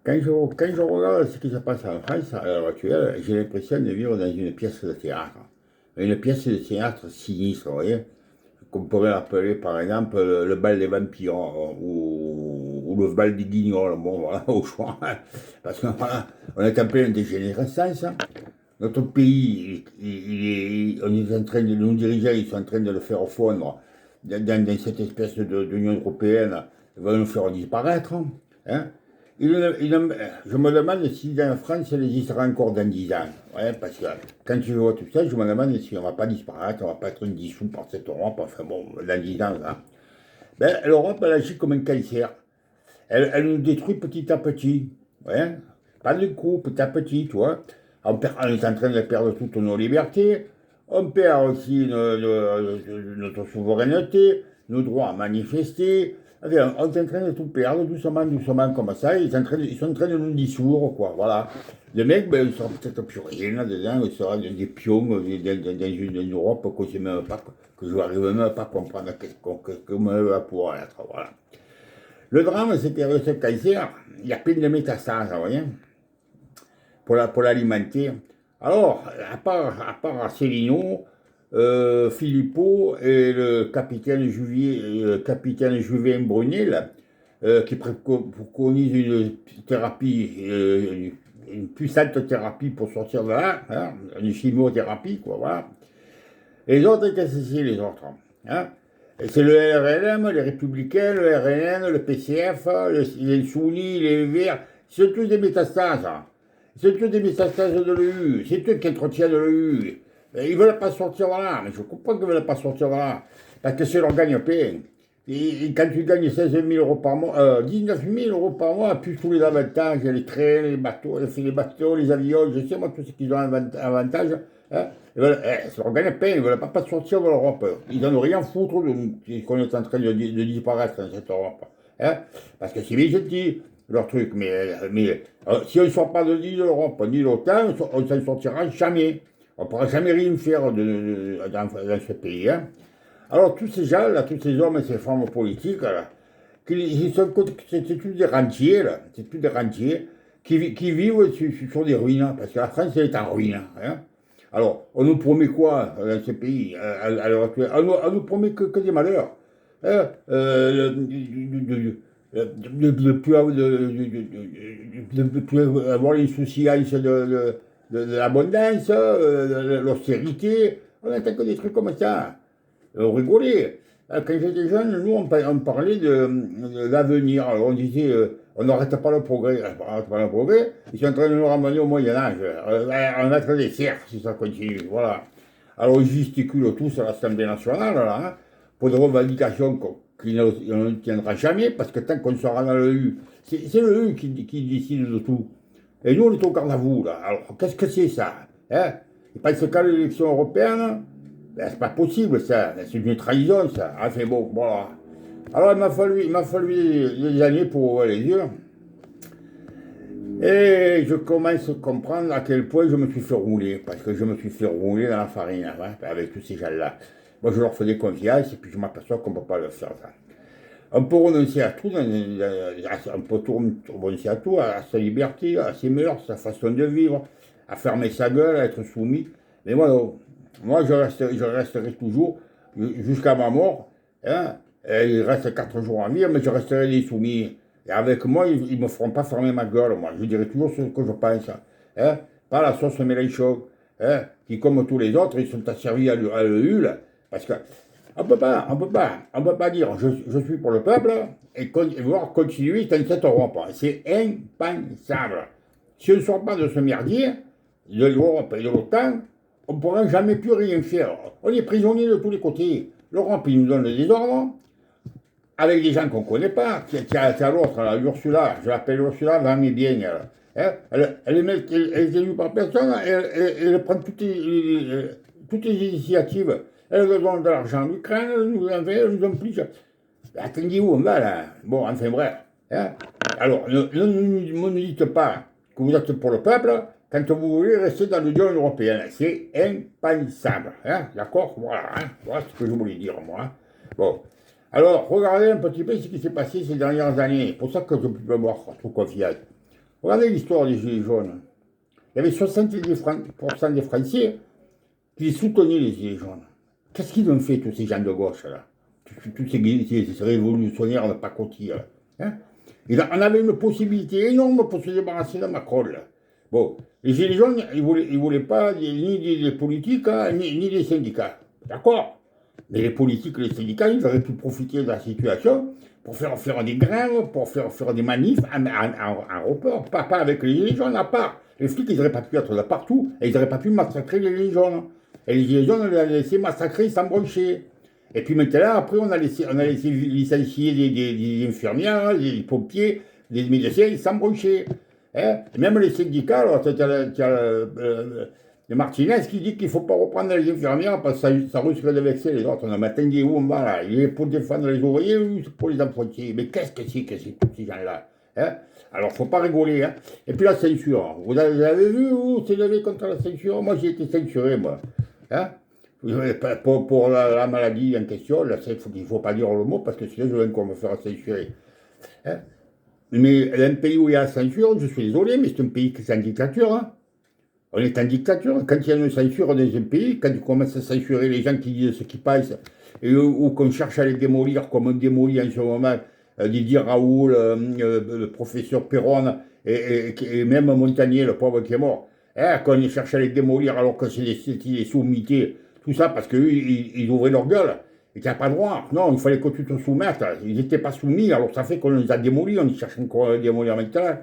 Quand je regarde ce qui se passe en France à l'heure actuelle, j'ai l'impression de vivre dans une pièce de théâtre. Une pièce de théâtre sinistre, vous voyez, qu'on pourrait appeler par exemple le bal des vampires ou le bal des guignols, bon voilà, au choix. Parce que voilà, on est en pleine dégénérescence. Notre pays, on est en train de, nos dirigeants, ils sont en train de le faire fondre dans cette espèce d'Union européenne, ils vont nous faire disparaître. Hein. Je me demande si dans la France, elle existera encore dans 10 ans. Ouais, parce que quand je vois tout ça, je me demande si on ne va pas disparaître, on ne va pas être dissous par cette Europe. Enfin bon, dans 10 ans, là. Ben, l'Europe, elle agit comme un cancer. Elle nous détruit petit à petit. Ouais. Pas de coup, petit à petit, tu vois. On est en train de perdre toutes nos libertés. On perd aussi notre souveraineté, nos droits à manifester. Enfin, on est en train de tout perdre doucement, doucement, comme ça. Ils sont en train de nous dissoudre, quoi. Voilà. Les mecs, ben, ils ne seront peut-être plus rien là-dedans. Ils seront des pions dans une Europe qu'on sait même pas, que je n'arrive même pas à comprendre comment elle va pouvoir être. Voilà. Le drame, c'est que ce cancer, il y a plein de métastases, vous voyez, pour l'alimenter. Alors, à part Céline, Philippot et le capitaine Juvin Brunet, là, qui préconisent une thérapie, une puissante thérapie pour sortir de là, hein, une chimiothérapie, quoi, voilà. Et les autres, qu'est-ce que c'est les autres? Hein. C'est le RLM, les Républicains, le RNN, le PCF, les Insoumis, les Verts. C'est tous des métastases. C'est tous des métastases de l'EU. C'est eux qui entretiennent l'EU. Ils ne veulent pas sortir de là. Mais je comprends qu'ils ne veulent pas sortir de là. Parce que c'est leur gagne-pain. Et quand tu gagnes 16 000 euros par mois, 19 000 euros par mois, plus tous les avantages, les trains, les bateaux, les avions, je sais moi, tout ce qu'ils ont avantage, hein, c'est leur gagne-pain, ils ne veulent pas sortir de l'Europe. Ils n'en ont rien à foutre qu'on est en train de disparaître dans cette Europe. Hein, parce que c'est bien gentil, leur truc, mais si on ne sort pas de l'Europe ni de l'OTAN, on ne s'en sortira jamais. On ne pourra jamais rien faire dans ce pays. Hein. Alors, tous ces gens, là, tous ces hommes et ces femmes politiques, là, c'est tous des rentiers, là, c'est tous des rentiers qui vivent sur des ruines, parce que la France, elle est en ruine. Hein. Alors, on nous promet quoi dans ce pays à l'heure actuelle? On nous promet que des malheurs. Hein. De plus avoir les soucis de l'abondance, de l'austérité. On n'attend que des trucs comme ça. On rigolait. Quand j'étais jeune, nous, on parlait de l'avenir. Alors, on disait, on n'arrête pas le progrès. On n'arrête pas le progrès. Ils sont en train de nous ramener au Moyen-Âge. On va être des cerfs si ça continue. Voilà. Alors, ils gesticulent tous à l'Assemblée nationale, là, hein, pour des revendications qui ne tiendra jamais, parce que tant qu'on sera dans le U, c'est le U qui décide de tout. Et nous, on est au garde à vous, là. Alors, qu'est-ce que c'est ça? Hein? Ils pensent qu'à l'élection européenne, ben, c'est pas possible, ça. C'est une trahison, ça. Enfin bon, voilà. Alors, il m'a fallu des années pour ouvrir les yeux. Et je commence à comprendre à quel point je me suis fait rouler. Parce que je me suis fait rouler dans la farine, hein, avec tous ces gens-là. Moi, je leur faisais confiance, et puis je m'aperçois qu'on ne peut pas le faire, ça. On peut renoncer à tout, on peut renoncer à tout, à sa liberté, à ses mœurs, à sa façon de vivre, à fermer sa gueule, à être soumis. Mais moi, non. Moi, je resterai toujours jusqu'à ma mort. Hein. Et il reste 4 jours à vivre, mais je resterai les soumis. Et avec moi, ils ne me feront pas fermer ma gueule, moi. Je dirai toujours ce que je pense. Hein. Pas la sauce mélanchon, hein, qui, comme tous les autres, ils sont asservis à l'EU, parce que on peut pas dire je suis pour le peuple et vouloir continuer dans cette Europe. C'est impensable. Si on ne sort pas de ce merdier, de l'Europe et de l'OTAN, on ne pourra jamais plus rien faire. On est prisonnier de tous les côtés. L'Europe, il nous donne des ordres avec des gens qu'on ne connaît pas. Tiens, l'autre, là, Ursula, je l'appelle Ursula, va mais bien. Hein, elle est élue par personne, elle prend toutes les initiatives. Elle nous donne de l'argent à l'Ukraine, elle nous donne plus. Attendez où on va là? Bon, enfin bref. Hein. Alors, ne dites pas que vous êtes pour le peuple quand vous voulez rester dans l'Union européenne. C'est impensable. Hein. D'accord? Voilà, hein. Voilà ce que je voulais dire, moi. Hein. Bon. Alors, regardez un petit peu ce qui s'est passé ces dernières années. C'est pour ça que je peux me voir trop confiant. Regardez l'histoire des Gilets jaunes. Il y avait 70% des Français qui soutenaient les Gilets jaunes. Qu'est-ce qu'ils ont fait, tous ces gens de gauche, là? Tous ces révolutionnaires de pacotille, là, hein? On avait une possibilité énorme pour se débarrasser de Macron, là. Bon, les Gilets jaunes, ils voulaient pas ni des politiques, hein, ni des syndicats. D'accord? Mais les politiques et les syndicats, ils auraient pu profiter de la situation pour faire des grèves, pour faire des manifs en report, pas avec les Gilets jaunes à part. Les flics, ils n'auraient pas pu être là partout, et ils n'auraient pas pu massacrer les Gilets jaunes. Et les Gilets jaunes, on les a laissés massacrer sans broncher. Et puis maintenant, après, on a laissé licencier des infirmières, des pompiers, des médecins sans broncher. Hein? Et même les syndicats, alors, tu as le Martinez qui dit qu'il ne faut pas reprendre les infirmières parce que ça risque de vexer les autres. On a matin dit où on va là? Il est pour défendre les ouvriers ou pour les apprentis? Mais qu'est-ce que c'est tous ces gens-là? Hein? Alors, il ne faut pas rigoler. Hein? Et puis la censure. Vous avez vu où c'est levé contre la censure? Moi, j'ai été censuré, moi. Hein? Pour la maladie en question, là, il ne faut pas dire le mot parce que sinon, je vais encore me faire censurer. Hein? Mais un pays où il y a la censure, je suis désolé, mais c'est un pays qui est en dictature. Hein? On est en dictature. Quand il y a une censure dans un pays, quand tu commences à censurer les gens qui disent ce qu'ils pensent, ou qu'on cherche à les démolir, comme on démolit en ce moment Didier Raoult, le professeur Perron, et même Montagnier, le pauvre qui est mort, hein, qu'on cherche à les démolir alors que c'est des sous-mités, tout ça parce qu'eux, ils ouvraient leur gueule. Et tu n'as pas le droit. Non, il fallait que tu te soumettes. Ils n'étaient pas soumis, alors ça fait qu'on les a démolis, on cherche encore à les démolir maintenant.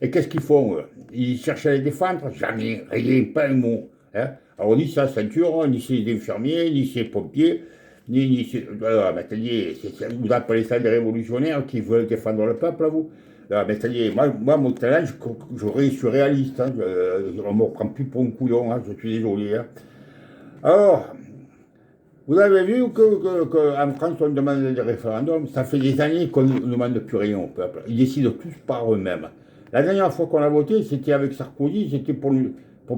Et qu'est-ce qu'ils font? Ils cherchent à les défendre? Jamais, rien, pas un mot. Hein? Alors ni sa ceinture, ni ses infirmiers, ni ses pompiers, ni ses... Alors, vous appelez ça des révolutionnaires qui veulent défendre le peuple, vous? Alors, moi, mon talent, je suis réaliste. Hein? On ne me prend plus pour un couillon, hein? Je suis désolé. Hein? Alors, vous avez vu qu'en France, on demande des référendums. Ça fait des années qu'on ne demande plus rien au peuple. Ils décident tous par eux-mêmes. La dernière fois qu'on a voté, c'était avec Sarkozy, c'était pour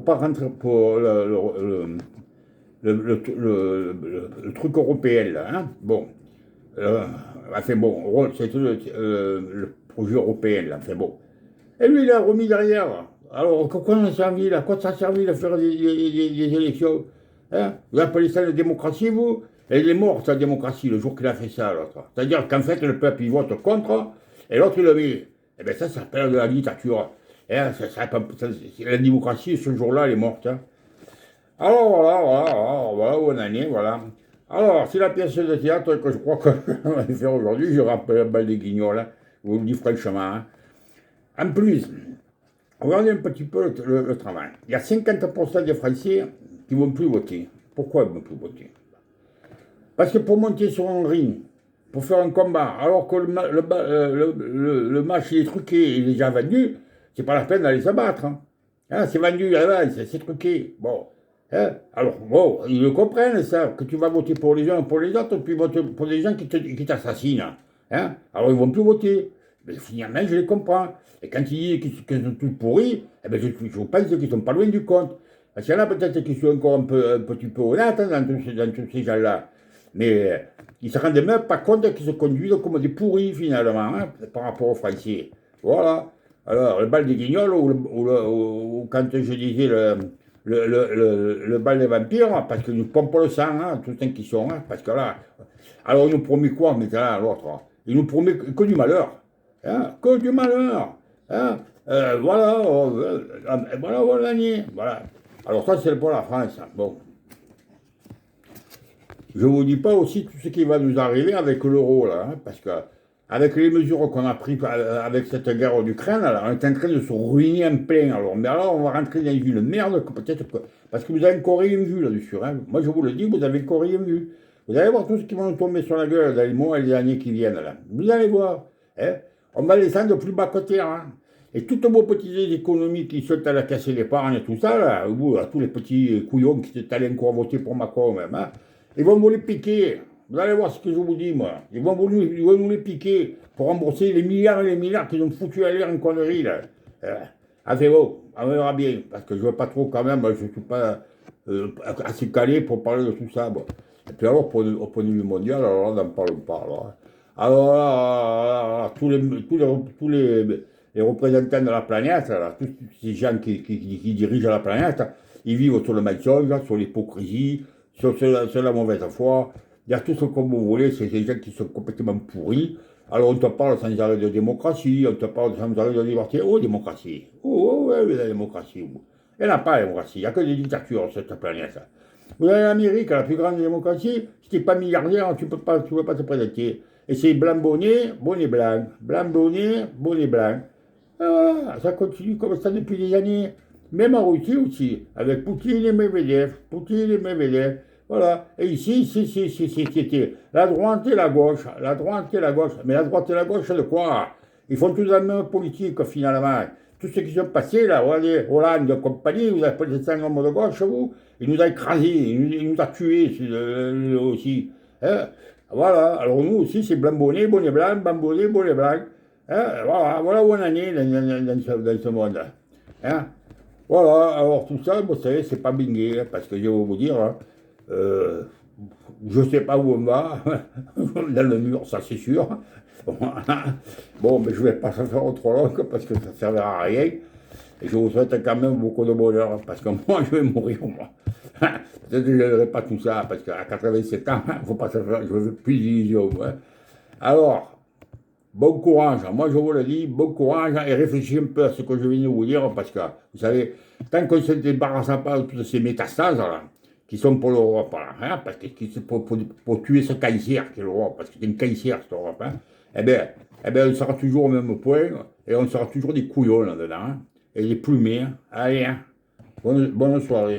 pas rentrer pour le truc européen, là. Hein? Bon. Enfin bon, c'était le projet européen, là. Enfin bon. Et lui, il a remis derrière. Alors, quoi ça a servi, là? Quoi ça a servi de faire des élections? Hein? Vous appelez ça la démocratie, vous? Elle est morte, sa démocratie, le jour qu'il a fait ça, l'autre. C'est-à-dire qu'en fait, le peuple, il vote contre, et l'autre, il le met. Eh bien, ça s'appelle de la dictature. Hein? La démocratie, ce jour-là, elle est morte. Hein? Alors, voilà où on en est, voilà. Alors, c'est la pièce de théâtre que je crois qu'on va faire aujourd'hui. Je rappelle la balle des guignols, hein. Je vous le dis franchement. Hein. En plus, regardez un petit peu le travail. Il y a 50% des Français qui ne vont plus voter. Pourquoi ils ne vont plus voter? Parce que pour monter sur un ring, pour faire un combat, alors que le match il est truqué, il est déjà vendu, c'est pas la peine d'aller se battre. Hein. Hein, c'est vendu à l'avance, c'est truqué. Bon. Hein, alors, bon, ils le comprennent, ça, que tu vas voter pour les uns, pour les autres, puis voter pour des gens qui t'assassinent. Hein. Alors, ils vont plus voter. Mais finalement, je les comprends. Et quand ils disent qu'ils sont tous pourris, eh ben, je pense qu'ils ne sont pas loin du compte. Parce qu'il y en a peut-être qui sont encore un petit peu honnêtes hein, dans tous ces gens-là. Mais ils ne se rendent même pas compte qu'ils se conduisent comme des pourris, finalement, hein, par rapport aux Français. Voilà. Alors, le bal des guignols, ou quand je disais le bal des vampires, parce qu'ils nous pompent le sang, hein, tous ceux qui sont, hein, parce que là, alors ils nous promet quoi, mais là, l'autre, hein, il nous promet que du malheur, hein, que du malheur, hein, voilà, voilà, voilà. Alors ça, c'est pour la France, hein, bon. Je ne vous dis pas aussi tout ce qui va nous arriver avec l'euro, là, hein, parce que avec les mesures qu'on a prises avec cette guerre d'Ukraine, on est en train de se ruiner en plein. Alors, mais alors, on va rentrer dans une merde que peut-être que... Parce que vous avez encore rien vu là-dessus. Hein. Moi, je vous le dis, vous avez encore rien vu. Vous allez voir tout ce qui va nous tomber sur la gueule dans les mois et les années qui viennent. Là. Vous allez voir. Hein. On va descendre plus bas que terre. Hein. Et toutes vos petites économies qui sont à la casser l'épargne et tout ça, là, tous les petits couillons qui étaient allés encore voter pour Macron même, hein, ils vont vous les piquer. Vous allez voir ce que je vous dis, moi. Ils vont nous les piquer pour rembourser les milliards et les milliards qu'ils ont foutu à l'air en conneries, là. C'est bon, on verra bien, parce que je ne veux pas trop quand même, je ne suis pas assez calé pour parler de tout ça. Bon. Et puis alors, au point de vue mondial, alors là, on n'en parle pas. Alors là, tous les représentants de la planète, là, tous ces gens qui dirigent la planète, ils vivent sur le mensonge, sur l'hypocrisie, sur la mauvaise foi. Il y a tout ce que vous voulez, c'est des gens qui sont complètement pourris. Alors on te parle sans arrêt de démocratie, on te parle sans arrêt de liberté. Oh, démocratie. Oh, ouais, la démocratie. Il n'y en a pas, la démocratie. Il n'y a que des dictatures sur cette planète. Vous avez l'Amérique, la plus grande démocratie. Si tu n'es pas milliardaire, tu ne peux pas te présenter. Et c'est blanc bonnet, bonnet blanc. Blanc bonnet, bonnet blanc. Ah, ça continue comme ça depuis des années. Même en Russie aussi, avec Poutine et Medvedev. Poutine et Medvedev. Voilà. Et ici, c'était la droite et la gauche. La droite et la gauche. Mais la droite et la gauche, de quoi? Ils font tous la même politique, finalement. Tout ce qui s'est passé, là, regardez, Hollande et compagnie, vous avez pris un homme de gauche, vous, il nous a écrasés, il nous a tués aussi. Hein? Voilà. Alors nous aussi, c'est blanc bonnet, bonnet blanc, bonnet blanc. Hein? Voilà où on en est dans ce monde. Hein? Voilà, alors tout ça, vous savez, c'est pas bingué, parce que je vais vous dire, hein, euh, je sais pas où on va, dans le mur, ça c'est sûr. Bon, mais je vais pas faire trop long, parce que ça ne servira à rien. Et je vous souhaite quand même beaucoup de bonheur, parce que moi, je vais mourir, moi. Peut-être que je n'aimerais pas tout ça, parce qu'à 87 ans, faut pas se faire, je veux plus d'illusions. Hein. Alors, bon courage, moi je vous le dis, bon courage et réfléchissez un peu à ce que je viens de vous dire parce que, vous savez, tant qu'on ne se débarrasse pas de toutes ces métastases là, qui sont pour l'Europe, là, hein, parce que c'est pour tuer ce cancer qui est l'Europe, parce que c'est un cancer cette Europe, hein, eh bien, on sera toujours au même point et on sera toujours des couillons là-dedans, hein, et des plumés. Hein. Allez, hein, bonne soirée.